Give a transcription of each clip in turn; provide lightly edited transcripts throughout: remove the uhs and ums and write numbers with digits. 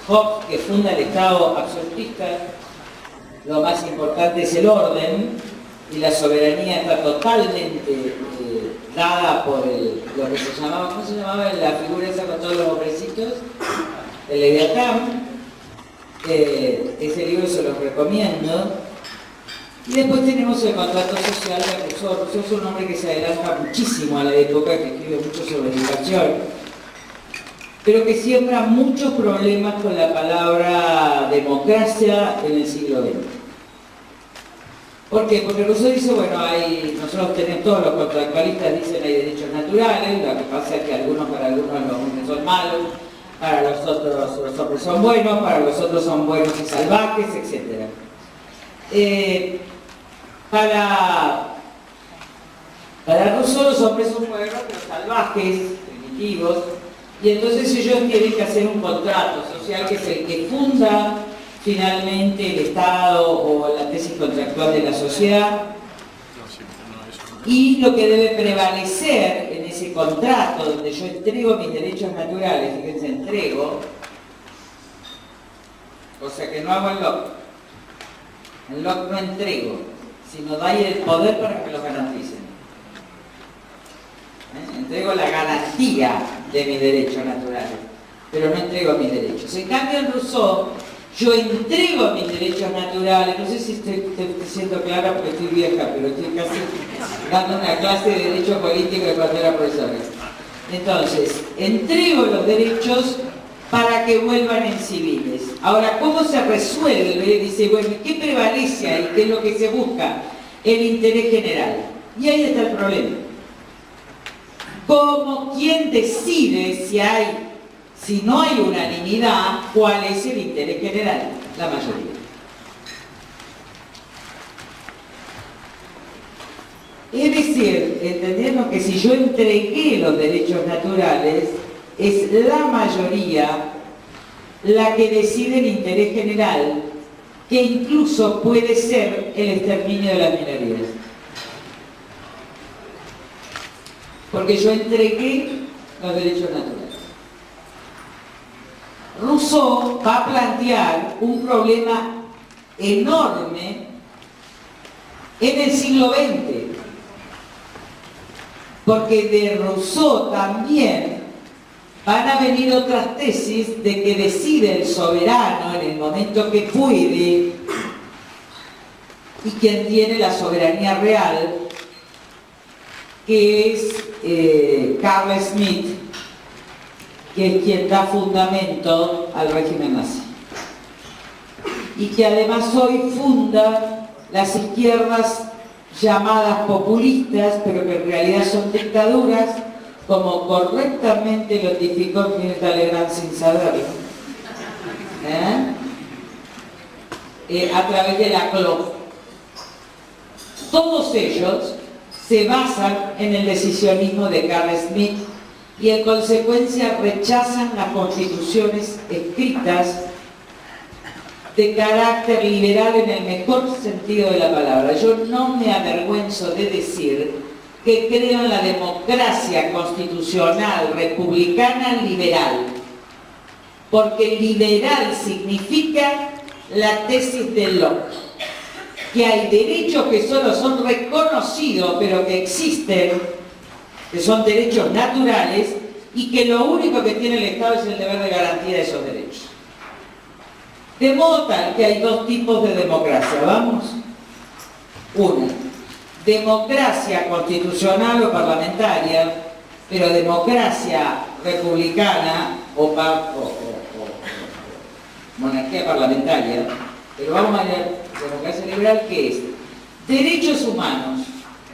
Hobbes, que funda el Estado absolutista, lo más importante es el orden, y la soberanía está totalmente dada por lo que se llamaba, ¿cómo se llamaba la figura esa con todos los hombrecitos? El Leviatán. Ese libro se los recomiendo. Y después tenemos el contrato social de Rousseau. Rousseau es un hombre que se adelanta muchísimo a la época, que escribe mucho sobre educación, pero que siembra muchos problemas con la palabra democracia en el siglo XX. ¿Por qué? Porque Rousseau dice, bueno, nosotros tenemos, todos los contractualistas dicen hay derechos naturales, lo que pasa es que para algunos los hombres son malos, para los otros los hombres son buenos, para los otros son buenos y salvajes, etc. Para Rousseau los hombres son buenos, pero salvajes, primitivos, y entonces ellos tienen que hacer un contrato social que es el que funda finalmente el Estado o la tesis contractual de la sociedad, y lo que debe prevalecer en ese contrato donde yo entrego mis derechos naturales, fíjense, entrego, o sea que no hago el Locke no entrego, sino da el poder para que lo garanticen. Entrego la garantía de mis derechos naturales, pero no entrego mis derechos. En cambio en Rousseau, yo entrego mis derechos naturales, no sé si estoy siendo clara porque estoy vieja, pero estoy casi dando una clase de derecho político de cuando era profesora. Entonces, entrego los derechos para que vuelvan en civiles. Ahora, ¿cómo se resuelve? Dice, bueno, ¿qué prevalece ahí? ¿Qué es lo que se busca? El interés general. Y ahí está el problema. ¿Quién decide si no hay unanimidad, cuál es el interés general? La mayoría. Es decir, entendemos que si yo entregué los derechos naturales, es la mayoría la que decide el interés general, que incluso puede ser el exterminio de las minorías. Porque yo entregué los derechos naturales. Rousseau va a plantear un problema enorme en el siglo XX, porque de Rousseau también van a venir otras tesis de que decide el soberano en el momento que puede, y quien tiene la soberanía real, que es Carl Schmitt, que es quien da fundamento al régimen nazi. Y que además hoy funda las izquierdas llamadas populistas, pero que en realidad son dictaduras, como correctamente lo tipificó Mirta Legrand sin saberlo, a través de la CLOP. Todos ellos se basan en el decisionismo de Carl Schmitt y en consecuencia rechazan las constituciones escritas de carácter liberal en el mejor sentido de la palabra. Yo no me avergüenzo de decir que creo en la democracia constitucional republicana liberal, porque liberal significa la tesis de Locke, que hay derechos que solo son reconocidos, pero que existen, que son derechos naturales, y que lo único que tiene el Estado es el deber de garantía de esos derechos. De modo tal que hay dos tipos de democracia, ¿vamos? Una, democracia constitucional o parlamentaria, pero democracia republicana o monarquía parlamentaria, pero vamos a ver democracia liberal, que es derechos humanos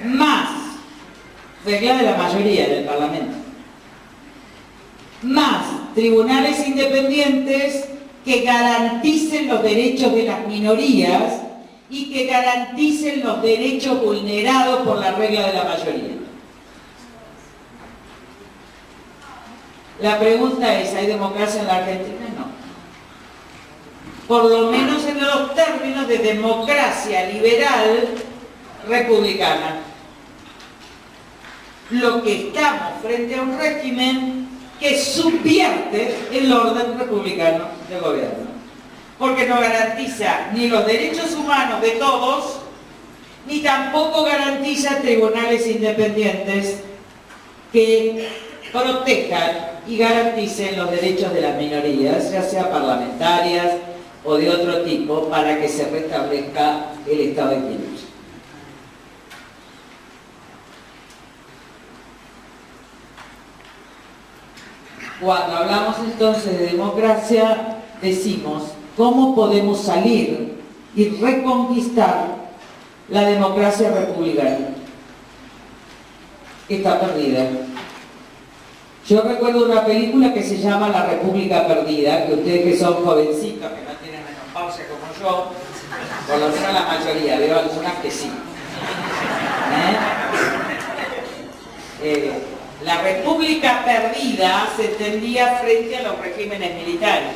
más regla de la mayoría del Parlamento, más tribunales independientes que garanticen los derechos de las minorías y que garanticen los derechos vulnerados por la regla de la mayoría. La pregunta es, ¿hay democracia en la Argentina? No. Por lo menos en los términos de democracia liberal republicana. Lo que estamos frente a un régimen que subvierte el orden republicano de gobierno, porque no garantiza ni los derechos humanos de todos, ni tampoco garantiza tribunales independientes que protejan y garanticen los derechos de las minorías, ya sea parlamentarias o de otro tipo, para que se restablezca el estado de equilibrio. Cuando hablamos entonces de democracia, decimos, ¿cómo podemos salir y reconquistar la democracia republicana? Que está perdida. Yo recuerdo una película que se llama La República Perdida, que ustedes que son jovencitos, que no tienen menopausia como yo, por lo menos la mayoría, veo algunas que sí. La República Perdida se entendía frente a los regímenes militares.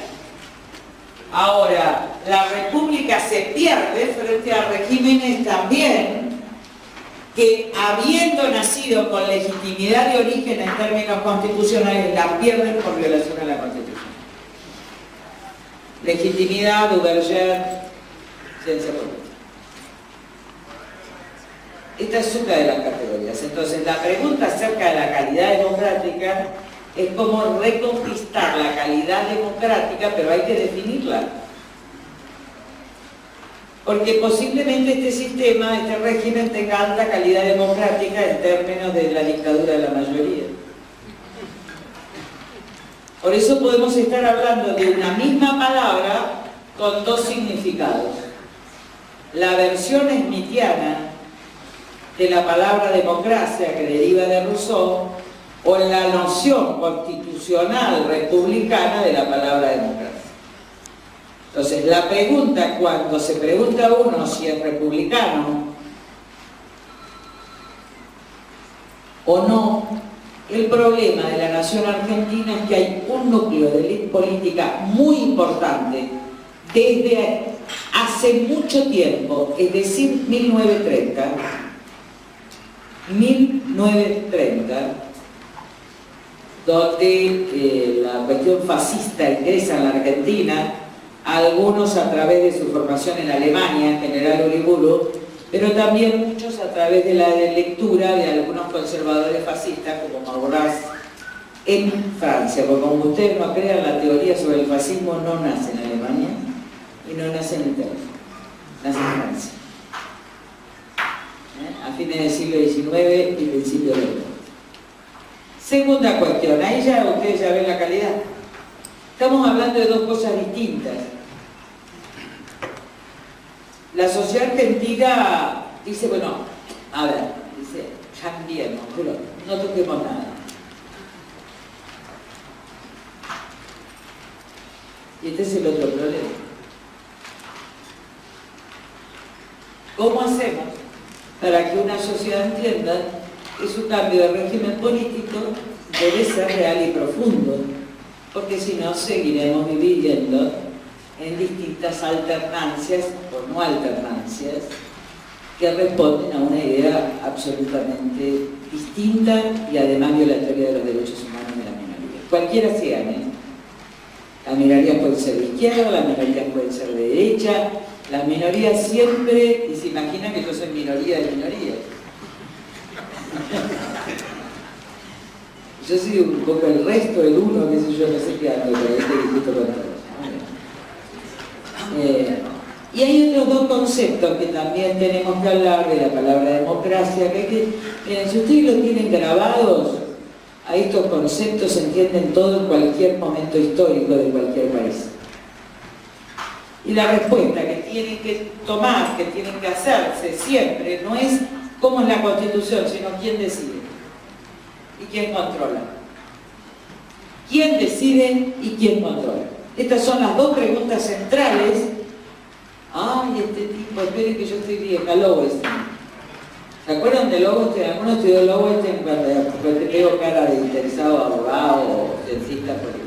Ahora, la República se pierde frente a regímenes también que, habiendo nacido con legitimidad de origen en términos constitucionales, la pierden por violación a la Constitución. Legitimidad, Duverger, ciencia política. Esta es una de las categorías. Entonces, la pregunta acerca de la calidad democrática es cómo reconquistar la calidad democrática, pero hay que definirla. Porque posiblemente este sistema, este régimen, tenga alta calidad democrática en términos de la dictadura de la mayoría. Por eso podemos estar hablando de una misma palabra con dos significados. La versión smithiana de la palabra democracia, que deriva de Rousseau, o la noción constitucional republicana de la palabra democracia. Entonces, la pregunta, cuando se pregunta a uno si es republicano o no, el problema de la nación argentina es que hay un núcleo de élite política muy importante desde hace mucho tiempo, es decir, 1930, donde la cuestión fascista ingresa en la Argentina, algunos a través de su formación en Alemania, en general Uriburu, pero también muchos a través de la lectura de algunos conservadores fascistas como Maurras en Francia, porque como ustedes no crean, la teoría sobre el fascismo no nace en Alemania y no nace en Italia, nace en Francia. A fines del siglo XIX y principio del XX. Segunda cuestión, ahí ya ustedes ya ven la calidad. Estamos hablando de dos cosas distintas. La sociedad argentina dice, bueno, a ver, dice, cambiemos, pero no toquemos nada. Y este es el otro problema. ¿Cómo hacemos para que una sociedad entienda que su cambio de régimen político debe ser real y profundo? Porque si no, seguiremos viviendo en distintas alternancias o no alternancias que responden a una idea absolutamente distinta y además violatoria de los derechos humanos de las minorías. Cualquiera sean, ¿eh? Las minorías pueden ser de izquierda, las minorías pueden ser de derecha, las minorías siempre, y se imaginan que yo soy minoría de minorías. Yo soy un poco el resto, el uno, qué sé yo, no sé qué ando, pero ahí te discuto con todos. Y hay otros dos conceptos que también tenemos que hablar de la palabra democracia, que miren, si ustedes los tienen grabados, a estos conceptos se entienden todo en cualquier momento histórico de cualquier país. Y la respuesta que tienen que tomar, que tienen que hacerse siempre, no es cómo es la Constitución, sino quién decide y quién controla. ¿Quién decide y quién controla? Estas son las dos preguntas centrales. Ay, este tipo, esperen que yo estoy vieja, Lowenstein. ¿Se acuerdan de Lowenstein? ¿Alguno estudió Lowenstein cuando te pego cara de interesado, abogado o ciencista político?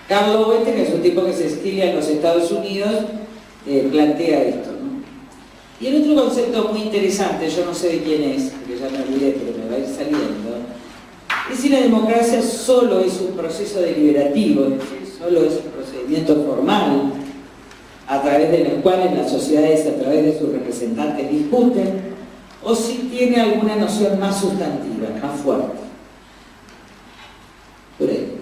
Karl Lowenstein es un tipo que se exilia en los Estados Unidos, plantea esto, ¿no? Y el otro concepto muy interesante, yo no sé de quién es, porque ya me olvidé, pero me va a ir saliendo, es si la democracia solo es un proceso deliberativo, es decir, solo es un procedimiento formal a través de los cuales las sociedades, a través de sus representantes, discuten, o si tiene alguna noción más sustantiva, más fuerte. Por ahí.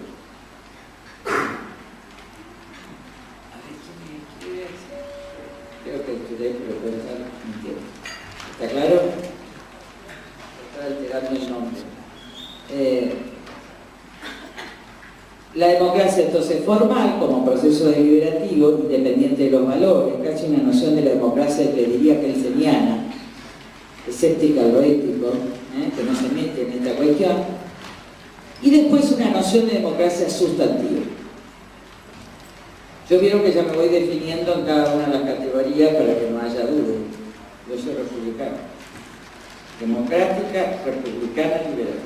Creo que estudié, pero puede estar mintiendo. ¿Está claro? Está alterando el nombre. La democracia entonces formal, como proceso deliberativo, independiente de los valores, casi una noción de la democracia que diría kelseniana, escéptica a lo ético, que no se mete en esta cuestión, y después una noción de democracia sustantiva. Yo vieron que ya me voy definiendo en cada una de las categorías para que no haya duda. Yo soy republicano. Democrática, republicana, liberal.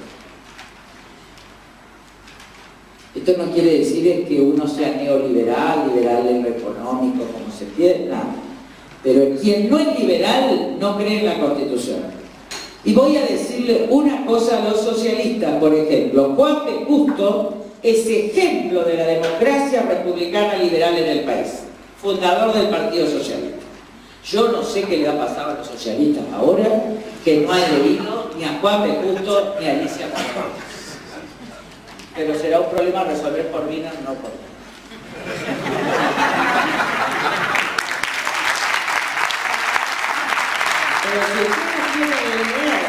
Esto no quiere decir que uno sea neoliberal, liberal en lo económico, como se piensa, pero quien no es liberal no cree en la Constitución. Y voy a decirle una cosa a los socialistas, por ejemplo. Juan P. Justo es ejemplo de la democracia republicana liberal en el país, fundador del Partido Socialista. Yo no sé qué le ha pasado a los socialistas ahora, que no han leído ni a Juan P. Justo ni a Alicia Martínez. Pero será un problema a resolver por Wiener, no por mí. Pero si ustedes quieren leer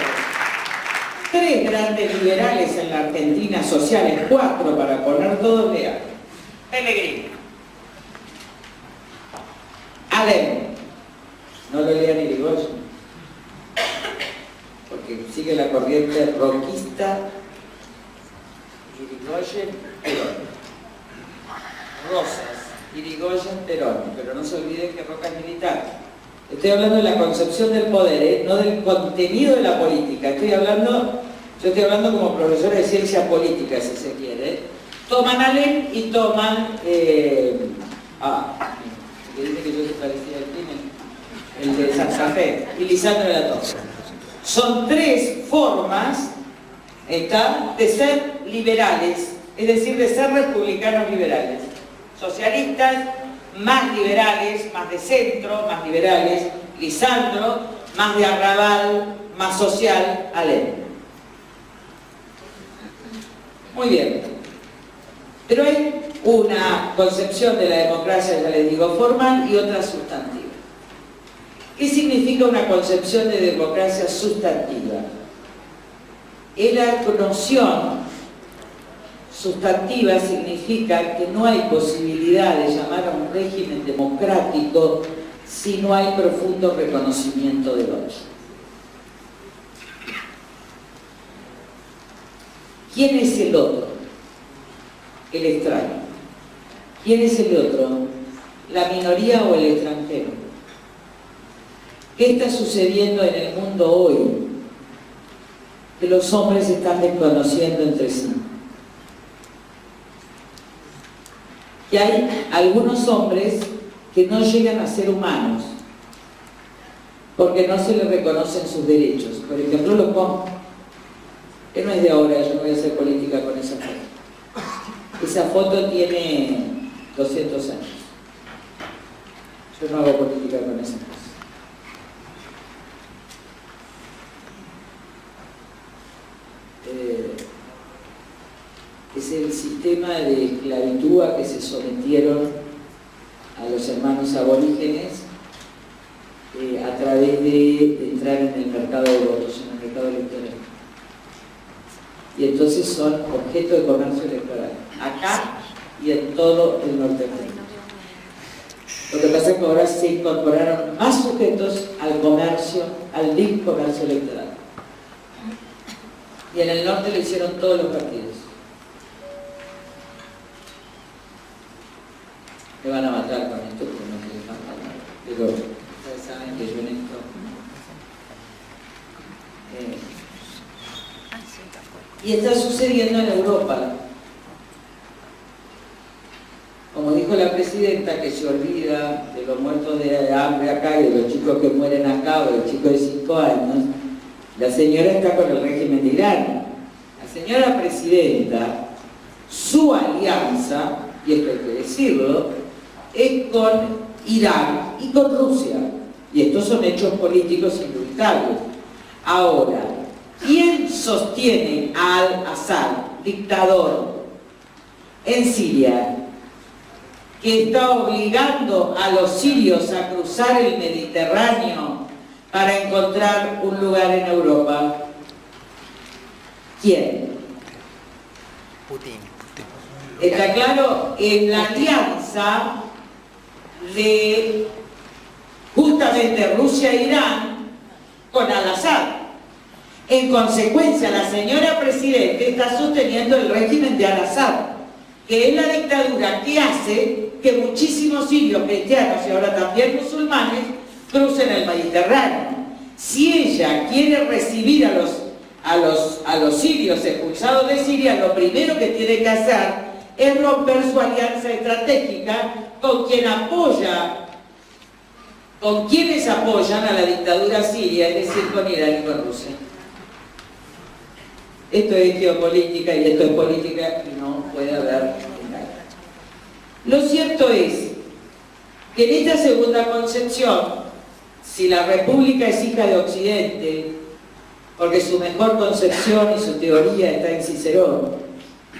3 grandes liberales en la Argentina sociales, 4 para poner todos, lean. Pellegrini, Alem, no lo lean Irigoyen, porque sigue la corriente roquista. Irigoyen, Perón. Rosas, Irigoyen, Perón. Pero no se olviden que Roca es militar. Estoy hablando de la concepción del poder, no del contenido de la política. Yo estoy hablando como profesor de ciencia política, si se quiere. Toman Alem y toman... que dice que yo se parecía al el de Santa Fe, y Lisandro de la Torre. Son 3 formas de ser liberales, es decir, de ser republicanos liberales. Socialistas, más liberales, más de centro, más liberales. Lisandro, más de arrabal, más social. Alem. Muy bien. Pero hay una concepción de la democracia, ya les digo, formal y otra sustantiva. ¿Qué significa una concepción de democracia sustantiva? La noción sustantiva significa que no hay posibilidad de llamar a un régimen democrático si no hay profundo reconocimiento del otro. ¿Quién es el otro? El extraño. ¿Quién es el otro? ¿La minoría o el extranjero? ¿Qué está sucediendo en el mundo hoy? Que los hombres se están desconociendo entre sí. Y hay algunos hombres que no llegan a ser humanos porque no se les reconocen sus derechos. Por ejemplo, los pongo, que no es de ahora, yo no voy a hacer política con esa foto. Esa foto tiene 200 años. Yo no hago política con esa cosa. Es el sistema de esclavitud a que se sometieron a los hermanos aborígenes a través de entrar en el mercado de votos, en el mercado electoral. Y entonces son objeto de comercio electoral, acá y en todo el norte de América. Lo que pasa es que ahora se incorporaron más sujetos al comercio, al big comercio electoral. Y en el norte lo hicieron todos los partidos. Me van a matar con esto porque no quiero matar. Pero ustedes saben que yo en esto... y está sucediendo en Europa. Como dijo la presidenta, que se olvida de los muertos de hambre acá y de los chicos que mueren acá, o de los chicos de 5 años, la señora está con el régimen de Irán. La señora presidenta, su alianza, y esto hay que decirlo, es con Irán y con Rusia. Y estos son hechos políticos indubitables. Ahora, ¿quién sostiene a al-Assad, dictador, en Siria, que está obligando a los sirios a cruzar el Mediterráneo para encontrar un lugar en Europa? ¿Quién? Putin. Está claro, en la alianza de justamente Rusia e Irán con al-Assad. En consecuencia, la señora Presidente está sosteniendo el régimen de al-Assad, que es la dictadura que hace que muchísimos sirios cristianos y ahora también musulmanes crucen el Mediterráneo. Si ella quiere recibir a los sirios expulsados de Siria, lo primero que tiene que hacer es romper su alianza estratégica con quienes apoyan a la dictadura siria, es decir, con Irán y con Rusia. Esto es geopolítica y esto es política y no puede haber engaño. Lo cierto es que en esta segunda concepción, si la República es hija de Occidente, porque su mejor concepción y su teoría está en Cicerón,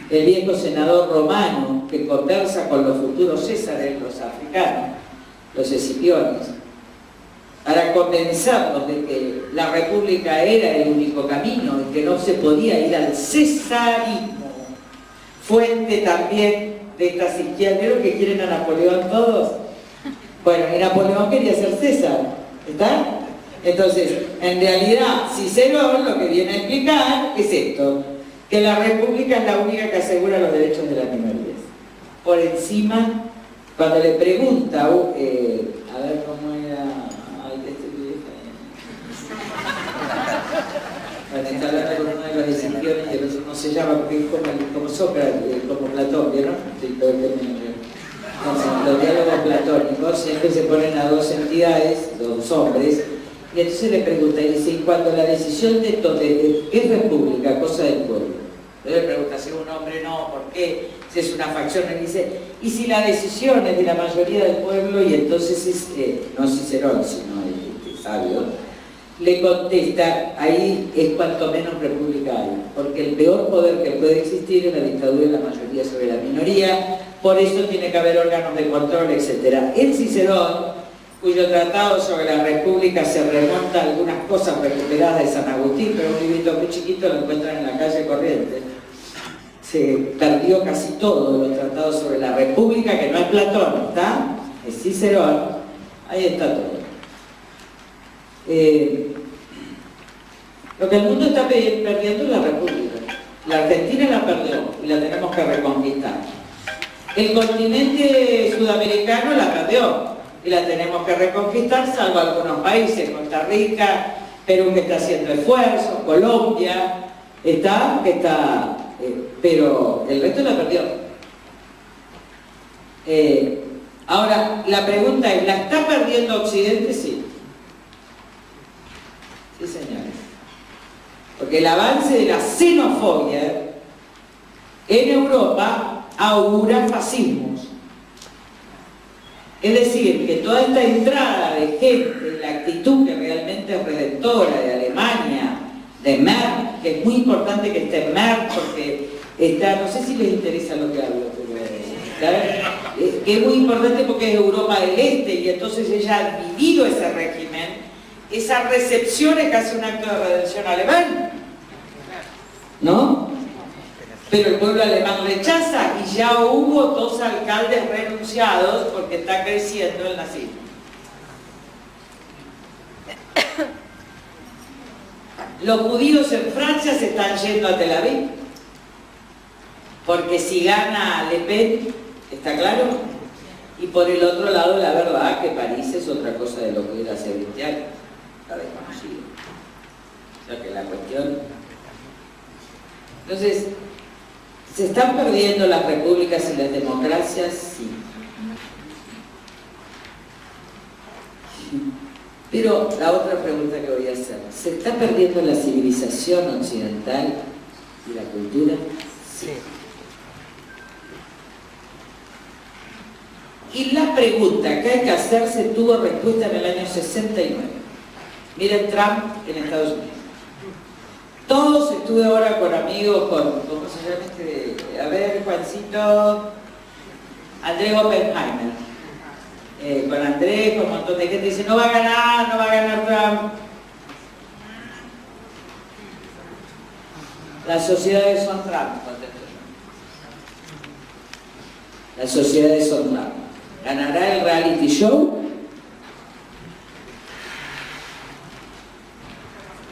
el viejo senador romano que conversa con los futuros césares, los africanos, los escipiones, para convencernos de que la república era el único camino y que no se podía ir al cesarismo, fuente también de estas izquierderos que quieren a Napoleón todos. Bueno, y Napoleón quería ser César, ¿está? Entonces, en realidad, Cicerón lo que viene a explicar es esto, que la república es la única que asegura los derechos de las minorías. Por encima, cuando le pregunta, a ver cómo era... Bueno, está hablando con uno de los escipiones y el otro no se llama porque es como Sócrates, como Platón, ¿vieron? Sí, los diálogos platónicos siempre se ponen a dos entidades, dos hombres, y entonces le pregunta, y dice, ¿y cuando la decisión de es república, cosa del pueblo? Entonces le pregunta, si es un hombre, no, ¿por qué? Si es una facción, le dice, ¿y si la decisión es de la mayoría del pueblo? Y entonces es, no Cicerón, sino el sabio, le contesta, ahí es cuanto menos republicano, porque el peor poder que puede existir es la dictadura de la mayoría sobre la minoría, por eso tiene que haber órganos de control, etc. En Cicerón, cuyo tratado sobre la república se remonta a algunas cosas recuperadas de San Agustín, pero un librito muy chiquito lo encuentran en la calle Corrientes. Se perdió casi todo de los tratados sobre la república, que no es Platón, ¿está? Es Cicerón, ahí está todo. Lo que el mundo está perdiendo es la república. La Argentina la perdió y la tenemos que reconquistar. El continente sudamericano la perdió y la tenemos que reconquistar, salvo algunos países, Costa Rica, Perú que está haciendo esfuerzos, Colombia, pero el resto la perdió. Ahora, la pregunta es, ¿la está perdiendo Occidente? Sí. Sí, señores. Porque el avance de la xenofobia en Europa augura fascismos. Es decir, que toda esta entrada de gente, la actitud que realmente es redentora de Alemania, de Merck, que es muy importante que esté Merck porque está, no sé si les interesa lo que hablo, pero que es muy importante porque es Europa del Este y entonces ella ha vivido ese régimen. Esa recepción es casi un acto de redención alemán, ¿no? Pero el pueblo alemán rechaza y ya hubo 2 alcaldes renunciados porque está creciendo el nazismo. Los judíos en Francia se están yendo a Tel Aviv porque si gana Le Pen, ¿está claro? Y por el otro lado, la verdad que París es otra cosa de lo que era hace 20 años. Desconocido. O sea que la cuestión... Entonces, ¿se están perdiendo las repúblicas y las democracias? Sí. Pero la otra pregunta que voy a hacer, ¿se está perdiendo la civilización occidental? y la cultura. Sí. Y la pregunta que hay que hacerse tuvo respuesta en el año 69. Miren Trump en Estados Unidos. Todos estuve ahora con amigos, ¿cómo se llama este? A ver, Juancito, Andrés Oppenheimer. Con Andrés, con un montón de gente dice, no va a ganar Trump. Las sociedades son Trump, contesto yo. Las sociedades son Trump. ¿Ganará el reality show?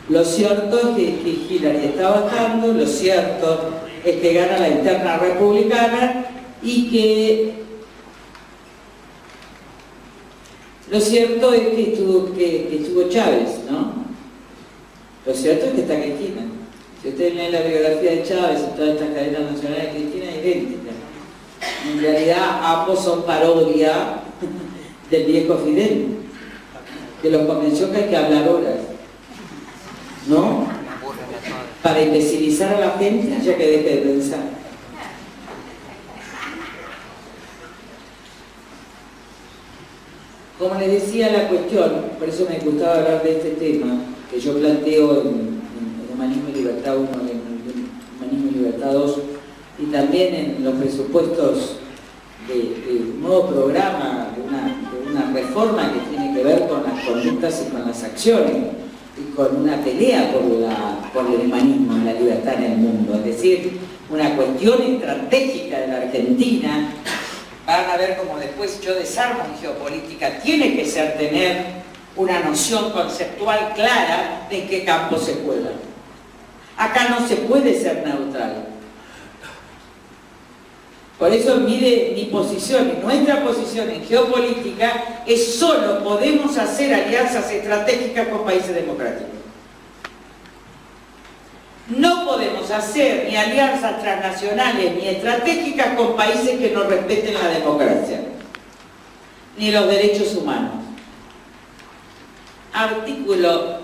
Lo cierto es que Hillary está bajando, lo cierto es que gana la interna republicana y que lo cierto es que estuvo Chávez, ¿no? Lo cierto es que está Cristina. Si ustedes leen la biografía de Chávez y todas estas cadenas nacionales, Cristina es idéntica. En realidad ambos son parodia del viejo Fidel, que los convenció que hay que hablar horas, ¿no? Para imbecilizar a la gente, ya que deje de pensar. Como les decía, la cuestión, por eso me gustaba hablar de este tema, que yo planteo en Humanismo y Libertad 1, en Humanismo y Libertad 2, y también en los presupuestos de un nuevo programa, de una reforma que tiene que ver con las conductas y con las acciones, y con una pelea por el humanismo y la libertad en el mundo, es decir, una cuestión estratégica de la Argentina. Van a ver cómo después yo desarmo en geopolítica, tiene que ser tener una noción conceptual clara de en qué campo se juega. Acá no se puede ser neutral. Por eso mi posición y nuestra posición en geopolítica es solo podemos hacer alianzas estratégicas con países democráticos. No podemos hacer ni alianzas transnacionales ni estratégicas con países que no respeten la democracia ni los derechos humanos. Artículo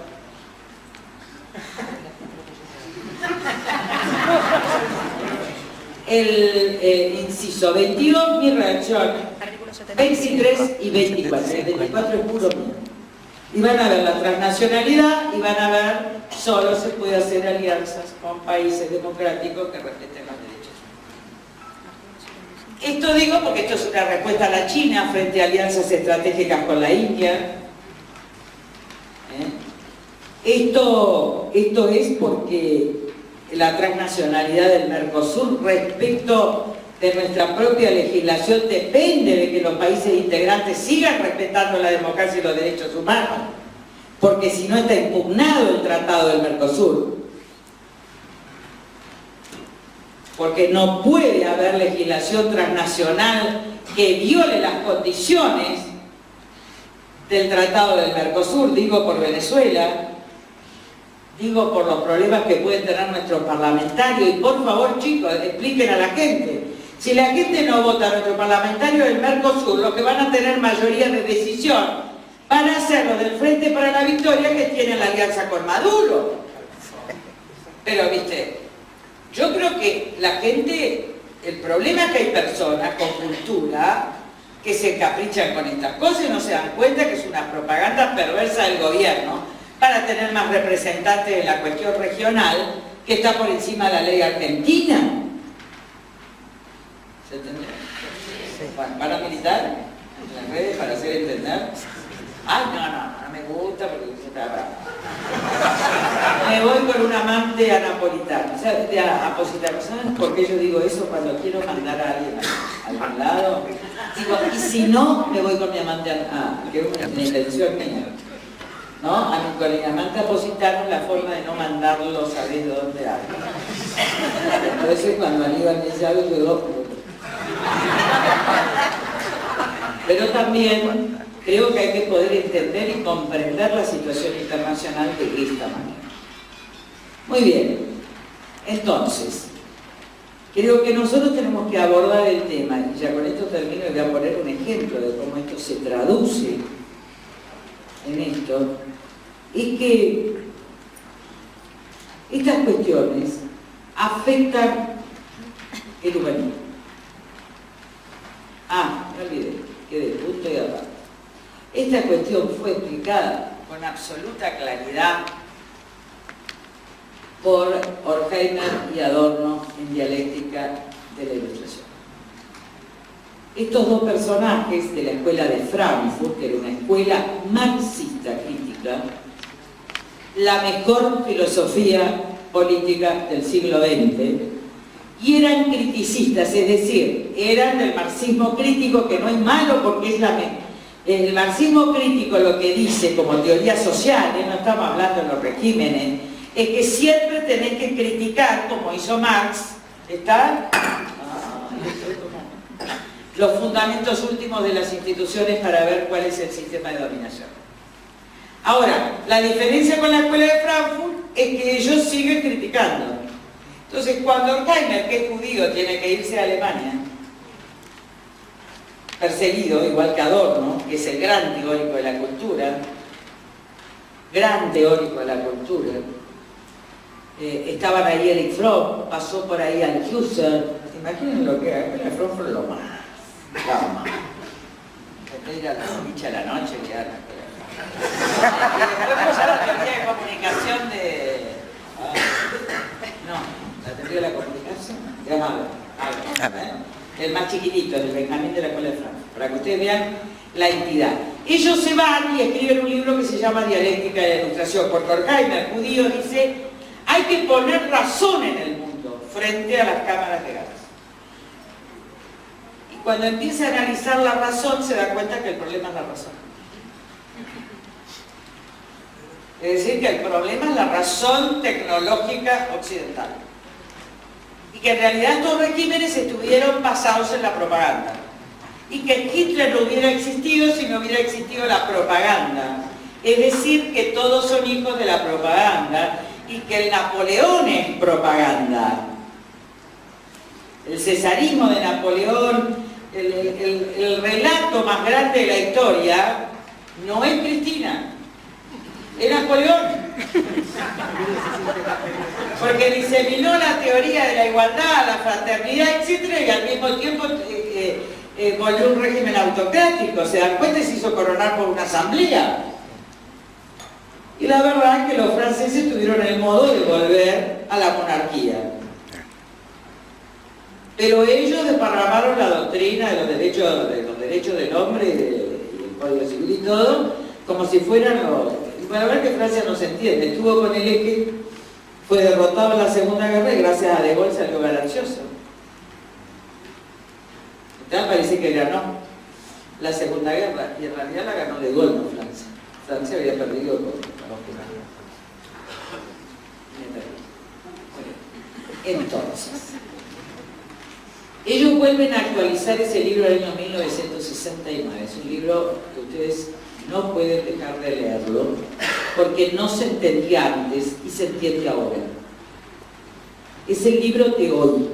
el inciso 22, mi reacción 23 y 24. El 24 es puro mío. Y van a ver la transnacionalidad y van a ver solo se puede hacer alianzas con países democráticos que respeten los derechos humanos. Esto digo porque esto es una respuesta a la China frente a alianzas estratégicas con la India. Esto es porque la transnacionalidad del Mercosur respecto de nuestra propia legislación depende de que los países integrantes sigan respetando la democracia y los derechos humanos, porque si no está impugnado el tratado del Mercosur. Porque no puede haber legislación transnacional que viole las condiciones del tratado del Mercosur, digo por Venezuela, digo por los problemas que pueden tener nuestros parlamentarios, y por favor chicos, expliquen a la gente. Si la gente no vota a nuestro parlamentario del Mercosur, los que van a tener mayoría de decisión van a ser los del Frente para la Victoria que tienen la alianza con Maduro. Pero viste, yo creo que la gente, el problema es que hay personas con cultura que se encaprichan con estas cosas y no se dan cuenta que es una propaganda perversa del gobierno para tener más representantes en la cuestión regional que está por encima de la ley argentina. ¿Se entiende? Bueno, ¿van a militar en las redes para hacer entender? Ay, no me gusta porque se está bravo. Me voy con un amante anapolitano, o sea, de apositano. ¿Saben por qué yo digo eso cuando quiero mandar a alguien a algún lado? Digo, y si no, me voy con mi amante que es una intención mía. ¿No? Con el amante apositano la forma de no mandarlo, ¿sabés de dónde hablo? Entonces cuando Aníbal me llave, yo pero también creo que hay que poder entender y comprender la situación internacional de esta manera. Muy bien, entonces, creo que nosotros tenemos que abordar el tema, y ya con esto termino y voy a poner un ejemplo de cómo esto se traduce en esto, es que estas cuestiones afectan el humanismo. Me olvidé, quedé punto y aparte. Esta cuestión fue explicada con absoluta claridad por Horkheimer y Adorno en Dialéctica de la Ilustración. Estos dos personajes de la escuela de Frankfurt, que era una escuela marxista crítica, la mejor filosofía política del siglo XX, y eran criticistas, es decir, eran del marxismo crítico, que no es malo porque es el marxismo crítico lo que dice como teoría social, no estamos hablando de los regímenes, es que siempre tenés que criticar, como hizo Marx, los fundamentos últimos de las instituciones para ver cuál es el sistema de dominación. Ahora, la diferencia con la escuela de Frankfurt es que ellos siguen criticando. Entonces, cuando Horkheimer, que es judío, tiene que irse a Alemania, perseguido, igual que Adorno, que es el gran teórico de la cultura, estaban ahí Erich Fromm, pasó por ahí Althusser, imaginen lo que era, el Fromm fue lo más. Ir a la dicha la noche, ya. Y después ya la teoría de comunicación de... la teoría de la comunicación de Haber. El más chiquitito, el Benjamín de la Escuela de Frankfurt, para que ustedes vean la entidad. Ellos se van y escriben un libro que se llama Dialéctica de la Ilustración, porque Horkheimer, judío, dice: hay que poner razón en el mundo frente a las cámaras de gas. Cuando empieza a analizar la razón, se da cuenta que el problema es la razón. Es decir, que el problema es la razón tecnológica occidental. Y que en realidad estos regímenes estuvieron basados en la propaganda. Y que Hitler no hubiera existido si no hubiera existido la propaganda. Es decir, que todos son hijos de la propaganda y que el Napoleón es propaganda. El cesarismo de Napoleón, el relato más grande de la historia, no es Cristina, es Napoleón. Porque diseminó la teoría de la igualdad, la fraternidad, etc. y al mismo tiempo volvió un régimen autocrático. Se dan cuenta y se hizo coronar por una asamblea. Y la verdad es que los franceses tuvieron el modo de volver a la monarquía. Pero ellos desparramaron la doctrina de los derechos del hombre y el Código Civil y todo, como si fueran los... Para ver que Francia no se entiende, estuvo con el eje, fue derrotado en la Segunda Guerra y gracias a De Gaulle salió ganancioso. Entonces parece que ganó la Segunda Guerra y en realidad la ganó De Gaulle, no Francia. Francia había perdido con... Entonces, ellos vuelven a actualizar ese libro del año 1969. Es un libro que ustedes no pueden dejar de leerlo porque no se entendía antes y se entiende ahora. Es el libro de hoy.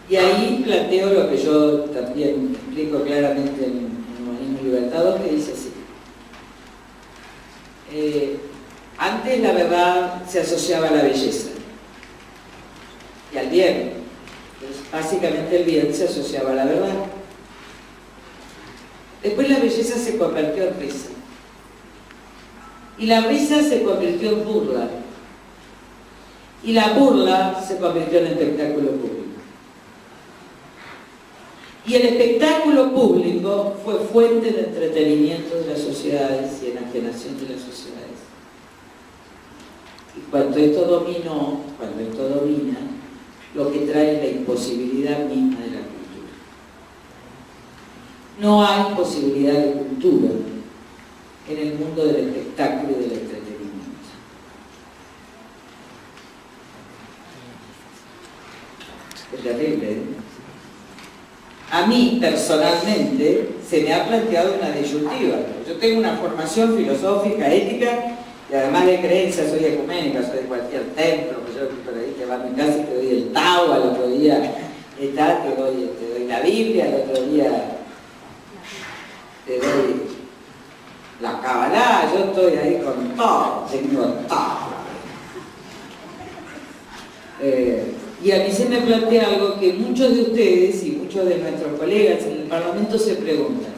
Y ahí planteo lo que yo también explico claramente en Humanismo y Libertad, que dice así. Antes la verdad se asociaba a la belleza y al bien. Entonces, básicamente el bien se asociaba a la verdad. Después la belleza se convirtió en risa. Y la risa se convirtió en burla. Y la burla se convirtió en espectáculo público. Y el espectáculo público fue fuente de entretenimiento de las sociedades y enajenación de las sociedades. Y cuando esto domina, lo que trae es la imposibilidad misma de la cultura. No hay posibilidad de cultura en el mundo del espectáculo y del entretenimiento. Es terrible, ¿eh? A mí, personalmente, se me ha planteado una disyuntiva. Yo tengo una formación filosófica, ética, y además de creencia, soy ecuménica, soy de cualquier templo, yo por ahí que va a mi casa y te doy el Tao, al otro día te doy la Biblia, al otro día te doy la Kabbalah, yo estoy ahí con todo, tengo todo. Y a mí se me plantea algo que muchos de ustedes y muchos de nuestros colegas en el Parlamento se preguntan.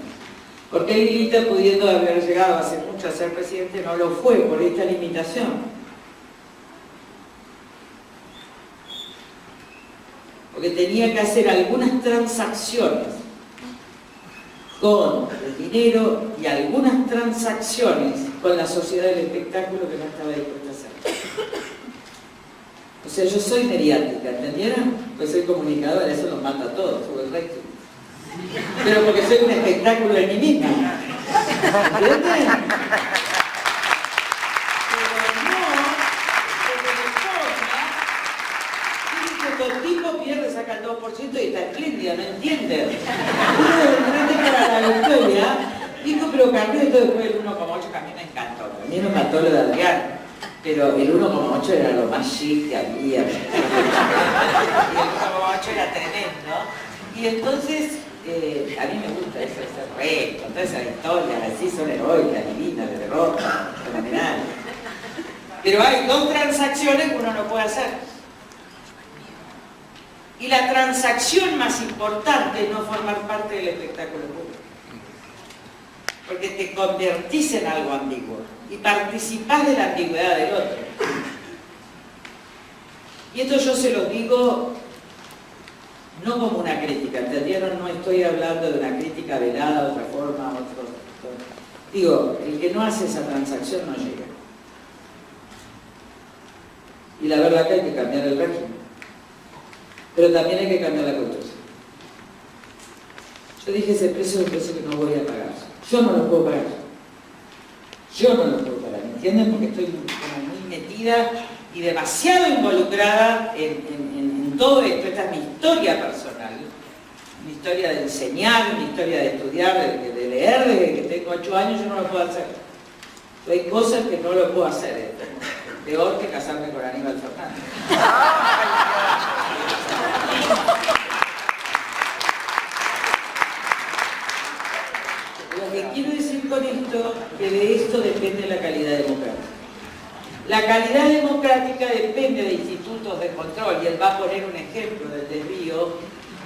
¿Por qué Lilita, pudiendo haber llegado hace mucho a ser presidente, no lo fue por esta limitación? Porque tenía que hacer algunas transacciones con el dinero y algunas transacciones con la sociedad del espectáculo que no estaba dispuesta a hacer. O sea, yo soy mediática, ¿entendieron? Pues soy comunicadora, eso nos mata a todos, todo el resto. Pero porque soy un espectáculo en mí misma. ¿Entienden? El tipo pierde, saca el 2% y está espléndida, ¿no entiendes? Uno del frente para la victoria dijo, pero cambió y todo después el 1,8 que a mí me encantó. A mí me mató lo de Adrián, pero el 1,8 era lo más chic que había. Y el 1,8 era tremendo. Y entonces, a mí me gusta eso, ese recto, toda esa historia, así son heroicas, divinas, de derrota, fenomenal. Pero hay dos transacciones que uno no puede hacer. Y la transacción más importante es no formar parte del espectáculo público. Porque te convertís en algo ambiguo y participás de la ambigüedad del otro. Y esto yo se lo digo no como una crítica, ¿entendieron? No estoy hablando de una crítica velada, de otra forma, digo, el que no hace esa transacción no llega. Y la verdad que hay que cambiar el régimen. Pero también hay que cambiar la Constitución. Yo dije, ese precio es un precio que no voy a pagar. Yo no lo puedo pagar. Yo no lo puedo pagar, ¿entienden? Porque estoy como muy metida y demasiado involucrada en todo esto. Esta es mi historia personal, mi historia de enseñar, mi historia de estudiar, de leer desde que tengo 8 años. Yo no lo puedo hacer. Hay cosas que no lo puedo hacer. Peor que casarme con Aníbal Fernández. Lo que quiero decir con esto, que de esto depende la calidad democrática. La calidad democrática depende de institutos de control, y él va a poner un ejemplo del desvío,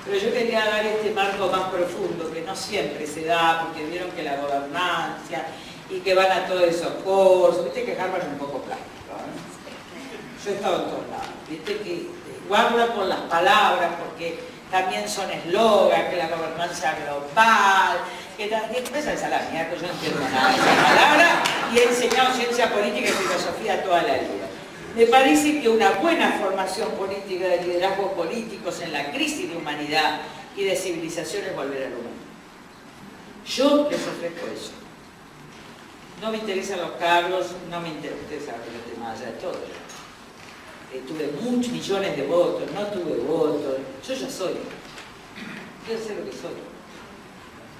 pero yo quería dar este marco más profundo, que no siempre se da, porque vieron que la gobernancia, y que van a todos esos cursos, viste que Harvard es un poco plástico, ¿eh? Yo he estado en todos lados, viste que guarda con las palabras, porque también son eslogan, que la gobernanza global, que después esa es la mierda, yo no entiendo nada de esa palabra, y he enseñado ciencia política y filosofía toda la vida. Me parece que una buena formación política de liderazgos políticos en la crisis de humanidad y de civilización es volver al humano. Yo les ofrezco eso. No me interesan los cargos, no me interesa, ustedes saben que yo estoy más allá de todo. Tuve muchos millones de votos, no tuve votos, yo ya soy. Yo sé lo que soy.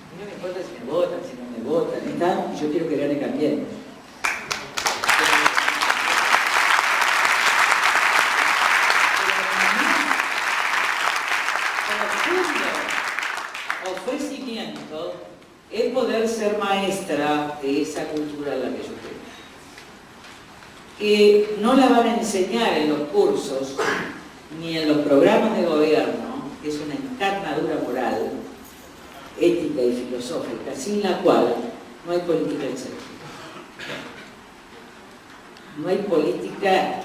Y no me importa si me votan, si no me votan, y tal, y yo quiero que Leone cambiemos. El ofrecimiento es poder ser maestra de esa cultura en la que yo tengo. Que no la van a enseñar en los cursos ni en los programas de gobierno, que es una encarnadura moral, ética y filosófica, sin la cual no hay política en serio. No hay política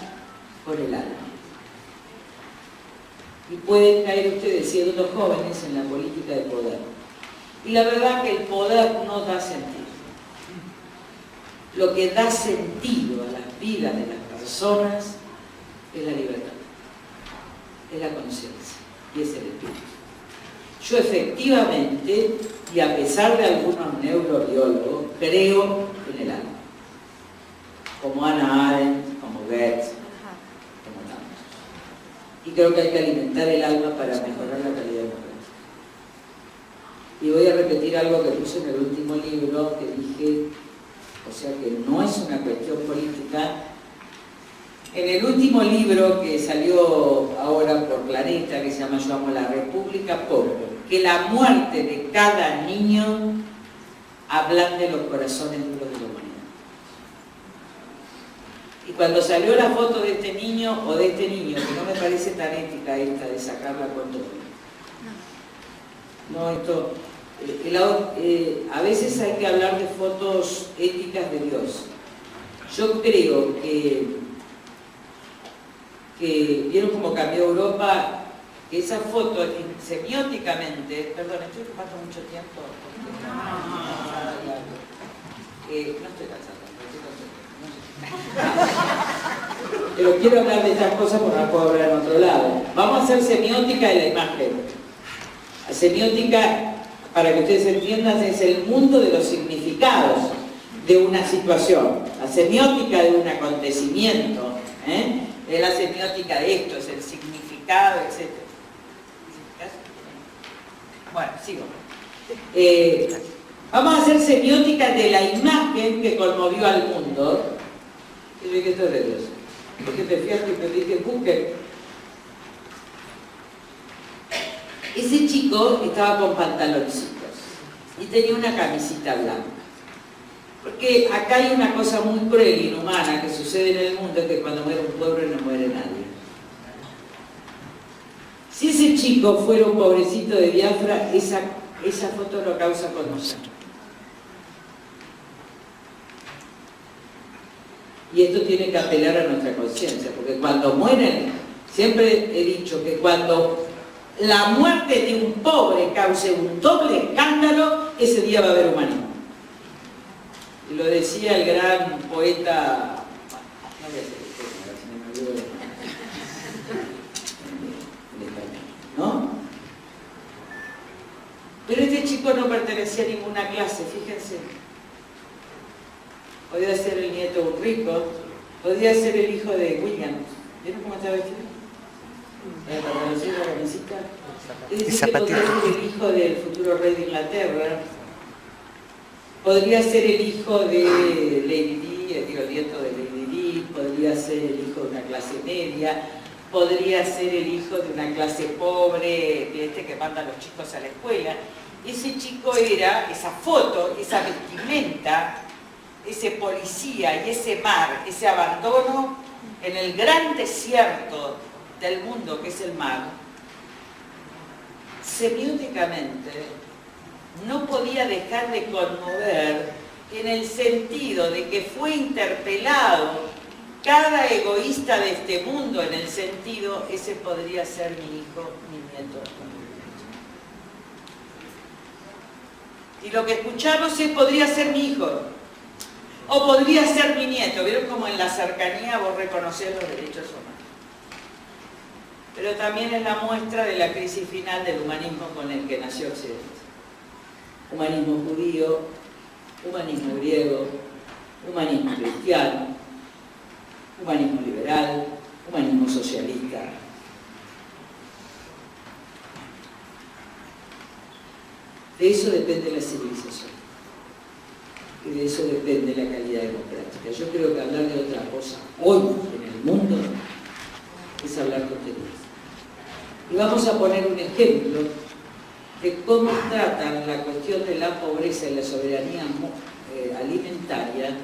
por el alma. Y pueden caer ustedes, siendo jóvenes, en la política de poder. Y la verdad que el poder no da sentido. Lo que da sentido a las vidas de las personas es la libertad, es la conciencia y es el espíritu. Yo efectivamente, y a pesar de algunos neurobiólogos, creo en el alma. Como Hannah Arendt, como Goethe, como tantos. Y creo que hay que alimentar el alma para mejorar la calidad democrática. Y voy a repetir algo que puse en el último libro, que dije, o sea que no es una cuestión política. En el último libro que salió ahora por Planeta, que se llama Yo amo la República, pongo que la muerte de cada niño ablande los corazones duros de la humanidad. Y cuando salió la foto de este niño o de este niño, que no me parece tan ética esta de sacarla con todo. No, esto... a veces hay que hablar de fotos éticas de Dios. Yo creo que vieron cómo cambió Europa, que esa foto semióticamente, perdón, estoy ocupando mucho tiempo. No estoy cansada, pero quiero hablar de estas cosas porque no puedo hablar en otro lado. Vamos a hacer semiótica de la imagen. La semiótica, para que ustedes entiendan, es el mundo de los significados de una situación. La semiótica de un acontecimiento, es la semiótica de esto, es el significado, etc. Bueno, sigo. Vamos a hacer semiótica de la imagen que conmovió al mundo. Y dije, esto es de Dios. Porque te fijaste y te dije, busquen. Ese chico estaba con pantaloncitos y tenía una camisita blanca. Porque acá hay una cosa muy cruel y inhumana que sucede en el mundo, que cuando muere un pobre no muere nadie. Si ese chico fuera un pobrecito de Biafra, esa foto lo causa conmoción. Y esto tiene que apelar a nuestra conciencia, porque cuando mueren, siempre he dicho que cuando la muerte de un pobre cause un doble escándalo, ese día va a haber humanismo. Y lo decía el gran poeta, no voy a hacer esto, a ver si me olvido en español, ¿no? Pero este chico no pertenecía a ninguna clase, fíjense. Podía ser el nieto de un rico, podía ser el hijo de Williams. ¿Vieron cómo está vestido? La pantaloncita, la camisita. Es decir, que podría ser el hijo del futuro rey de Inglaterra. Podría ser el hijo de Lady Di, el nieto de Lady Di, podría ser el hijo de una clase media, podría ser el hijo de una clase pobre, de este que manda a los chicos a la escuela. Ese chico era, esa foto, esa vestimenta, ese policía y ese mar, ese abandono en el gran desierto del mundo que es el mar, semióticamente no podía dejar de conmover en el sentido de que fue interpelado cada egoísta de este mundo, en el sentido, ese podría ser mi hijo, mi nieto. Y lo que escuchamos es, podría ser mi hijo, o podría ser mi nieto. ¿Vieron cómo en la cercanía vos reconocés los derechos humanos? Pero también es la muestra de la crisis final del humanismo con el que nació Occidente. Humanismo judío, humanismo griego, humanismo cristiano, humanismo liberal, humanismo socialista. De eso depende la civilización. Y de eso depende la calidad democrática. Yo creo que hablar de otra cosa hoy en el mundo es hablar tonterías. Y vamos a poner un ejemplo de cómo tratan la cuestión de la pobreza y la soberanía alimentaria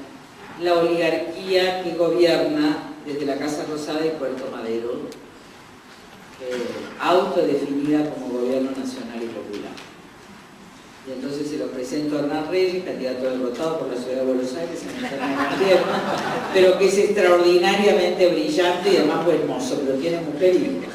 la oligarquía que gobierna desde la Casa Rosada y Puerto Madero, autodefinida como gobierno nacional y popular. Y entonces se lo presento a Hernán Reyes, candidato derrotado por la ciudad de Buenos Aires en el gobierno, pero que es extraordinariamente brillante y además buen mozo, pero tiene mujer y hijos.